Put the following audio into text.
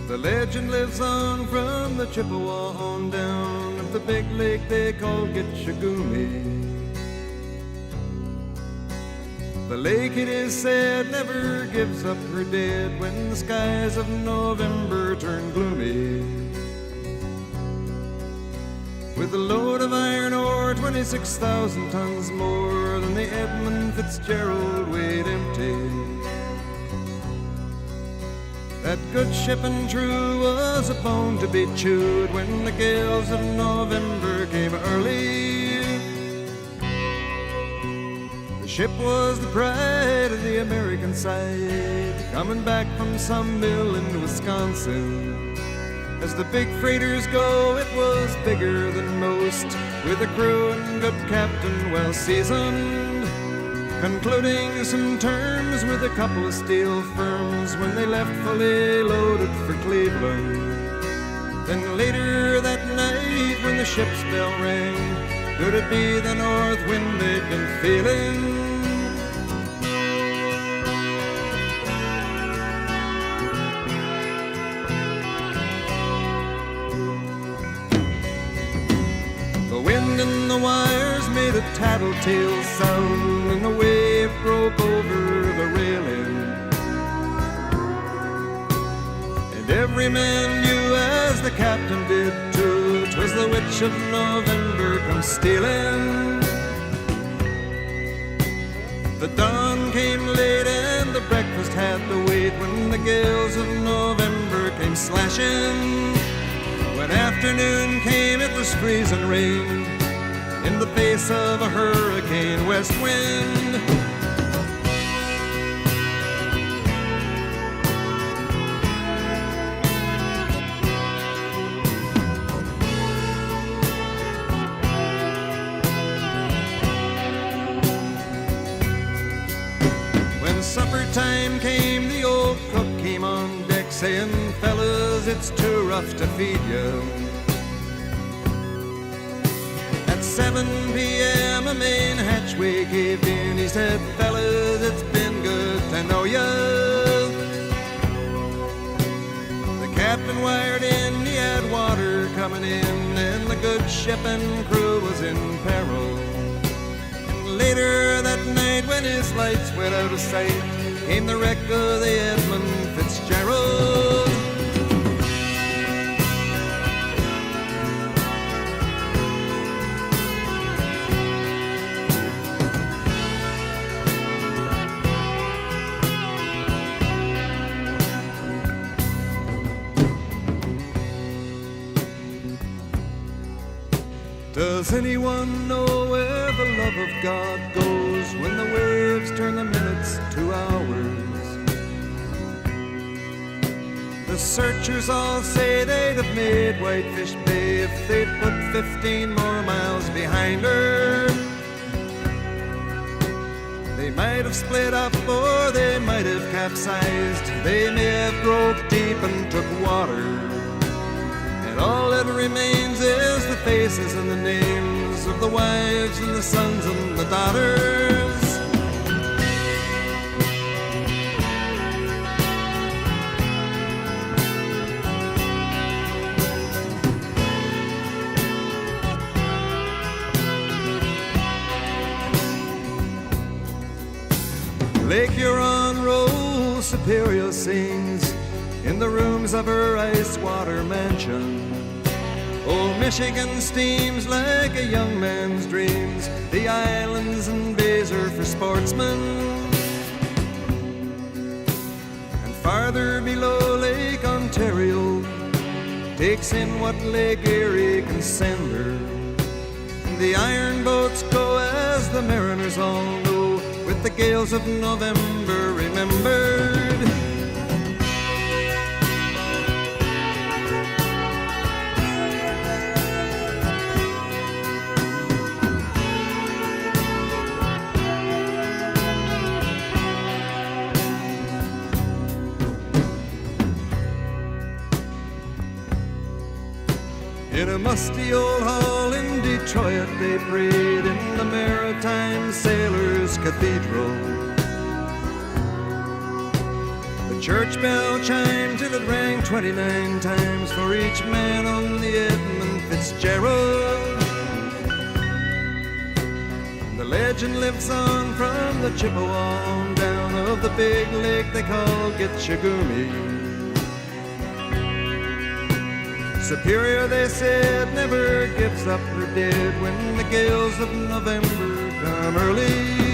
The legend lives on from the Chippewa on down of the big lake they call Gitchagumi. The lake, it is said, never gives up her dead when the skies of November turn gloomy. With a load of iron ore, 26,000 tons more than the Edmund Fitzgerald weighed empty. That good ship and true was a bone to be chewed when the gales of November came early. The ship was the pride of the American side, coming back from some mill in Wisconsin. As the big freighters go, it was bigger than most, with a crew and good captain well seasoned, concluding some terms with a couple of steel firms when they left fully loaded for Cleveland. Then later that night when the ship's bell rang, could it be the north wind they'd been feeling? The wind in the wires made a tattletale sound, and the wave broke over the railing. And every man knew, as the captain did too, 'twas the witch of November come stealing. The dawn came late and the breakfast had to wait when the gales of November came slashing. When afternoon came, it was freezing rain in the face of a hurricane west wind. When supper time came, the old cook came on deck saying, "Fellas, it's too rough to feed you." At 7 p.m. a main hatchway caved in. He said, "Fellas, it's been good to know ya." The captain wired in, he had water coming in, and the good ship and crew was in peril. And later that night when his lights went out of sight, came the wreck of the Edmund Fitzgerald. Does anyone know where the love of God goes when the waves turn the minutes to hours? The searchers all say they'd have made Whitefish Bay if they'd put 15 more miles behind her. They might have split up or they might have capsized. They may have broke deep and took water. And all that remains is the faces and the names of the wives and the sons and the daughters. Lake Huron rolls, Superior sings in the rooms of her ice-water mansion. Old Michigan steams like a young man's dreams. The islands and bays are for sportsmen. And farther below, Lake Ontario takes in what Lake Erie can send her. And the iron boats go, as the mariners all know, with the gales of November remembered. In a musty old hall in Detroit they prayed in the Maritime Sailors' Cathedral. The Church bell chimed till it rang 29 times for each man on the Edmund Fitzgerald. The legend lives on from the Chippewa on down of the big lake they call Gitchagumi. Superior, they said, never gives up her dead when the gales of November come early.